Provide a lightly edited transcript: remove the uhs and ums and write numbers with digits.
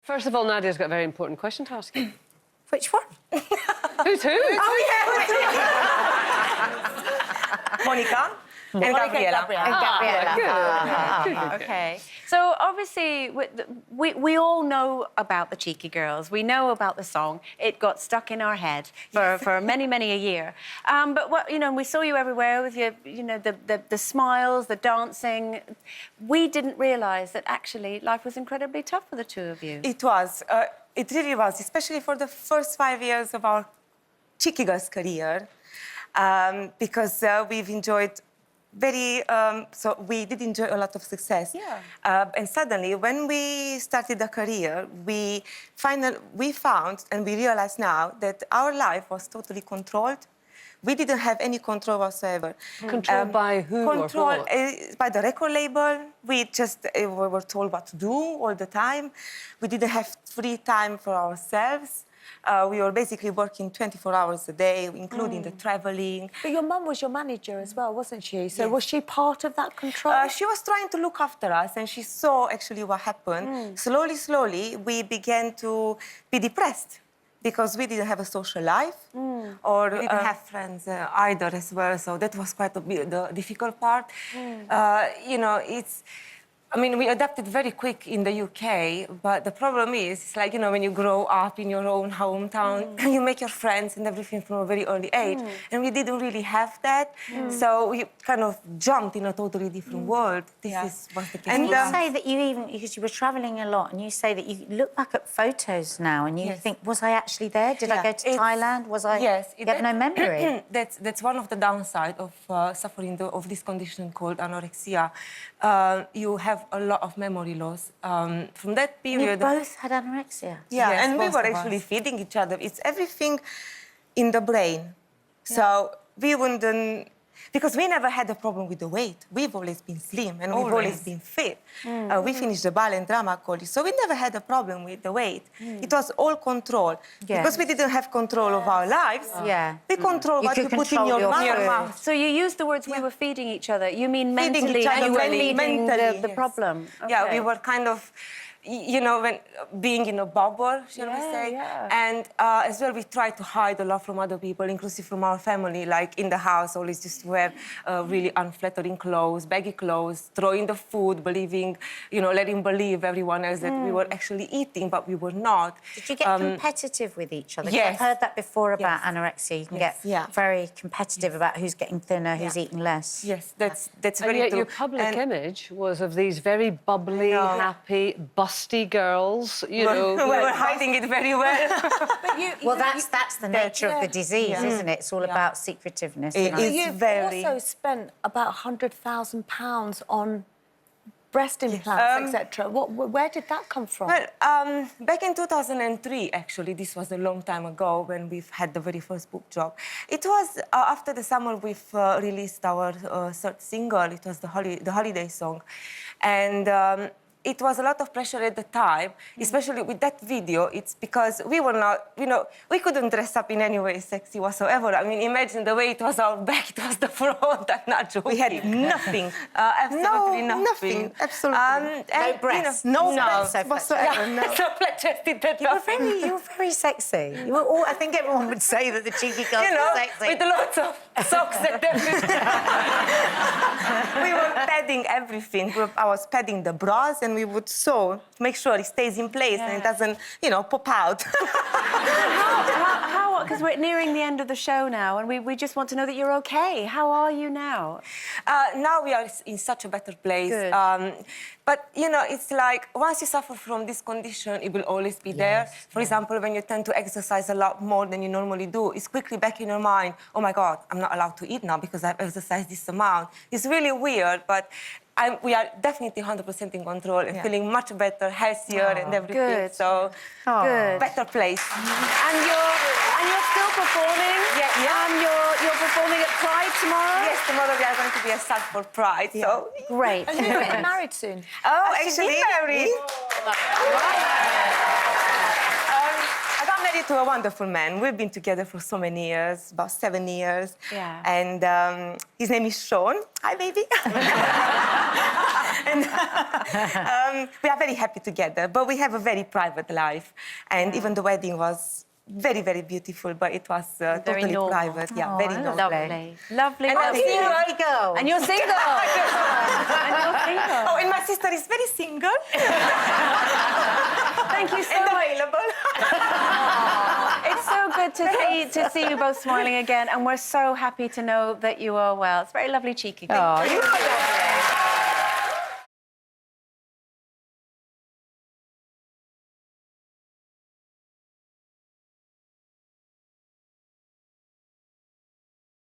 First of all, Nadia's got a very important question to ask you. Which one? Who's who? Oh, yeah. Monica and Gabriela. Good. Okay. So, obviously, we all know about the Cheeky Girls. We know about the song. It got stuck in our head for many, many a year. But, we saw you everywhere with your, the smiles, the dancing. We didn't realise that, actually, life was incredibly tough for the two of you. It was. It really was, especially for the first 5 years of our Cheeky Girls career, because we've enjoyed so we did enjoy a lot of success. Yeah. And suddenly, when we started the career, we found and we realize now that our life was totally controlled. We didn't have any control whatsoever. Controlled by who or what? By the record label. We just we were told what to do all the time. We didn't have free time for ourselves. We were basically working 24 hours a day, including the traveling. But your mum was your manager as well, wasn't she? So Yes. was she part of that control? She was trying to look after us, and she saw actually what happened. Slowly, we began to be depressed because we didn't have a social life, or we didn't have friends either as well. So that was quite the difficult part. We adapted very quick in the UK, but the problem is, it's like, when you grow up in your own hometown, you make your friends and everything from a very early age, and we didn't really have that. So we kind of jumped in a totally different world. This was the case. And you say that because you were travelling a lot, and you say that you look back at photos now and you think, was I actually there? Did I go to Thailand? Was I... Yes. You have no memory. That's one of the downsides of suffering of this condition called anorexia. You have a lot of memory loss. From that period... You both had anorexia? Yeah, Yes, and we both were of actually us. feeding each other. It's everything in the brain. So we wouldn't... Because we never had a problem with the weight. We've always been slim and we've always been fit. We finished the ball and drama college, so we never had a problem with the weight. It was all control. Because we didn't have control of our lives, we control what you put in your mouth. So you used the words we were feeding each other. You mean Feeding mentally, each other, you were mentally, feeding the yes. problem? Yeah, Okay. we were kind of, when being in a bubble, shall we say. And as well, we tried to hide a lot from other people, inclusive from our family. Like in the house, always just wear really unflattering clothes, baggy clothes, throwing the food, believing, letting believe everyone else that we were actually eating, but we were not. Did you get competitive with each other? 'Cause Yes. I've heard that before about anorexia. You can get very competitive about who's getting thinner, who's eating less. Yes, that's And very yet true. your public image was of these very bubbly, happy, busty girls, We were hiding it very well. Well, that's the nature of the disease, isn't it? It's all about secretiveness. It is You've very... also spent about £100,000 on breast implants, etc. Where did that come from? Well, back in 2003, actually, this was a long time ago when we've had the very first book job. It was after the summer we've released our third single. It was the holiday song. And it was a lot of pressure at the time, especially with that video. It's because we were not, we couldn't dress up in any way sexy whatsoever. I mean, imagine the way it was our back, it was the front. I'm not joking. We had nothing. Absolutely nothing. Absolutely. No breasts. No breasts whatsoever. No. So flat-chested, You were very sexy. You were all, I think everyone would say that the Cheeky Girls were sexy. with lots of socks and everything. We were padding everything. I was padding the bras, and we would sew, make sure it stays in place and it doesn't, pop out. Because we're nearing the end of the show now, and we just want to know that you're okay. How are you now? Now we are in such a better place. Good. But, it's like, once you suffer from this condition, it will always be there. For example, when you tend to exercise a lot more than you normally do, it's quickly back in your mind, oh, my God, I'm not allowed to eat now because I've exercised this amount. It's really weird, but we are definitely 100% in control and feeling much better, healthier and everything. Good. So, Good. better place. And you're still performing? You're performing at Pride tomorrow? Yes, tomorrow we are going to be a star for Pride, so... Great. And you're getting married soon. Oh, actually, married. I got married to a wonderful man. We've been together for so many years, about 7 years. Yeah. And his name is Sean. Hi, baby. And, we are very happy together, but we have a very private life. And even the wedding was very, very beautiful, but it was totally normal. private. Yeah, very normal. Lovely. Lovely. And I'm lovely. single. And you're single. And you're single. Oh, and my sister is very single. Thank you so And much. available. It's so good to see you both smiling again, and we're so happy to know that you are well. It's very lovely, cheeky. Oh, you're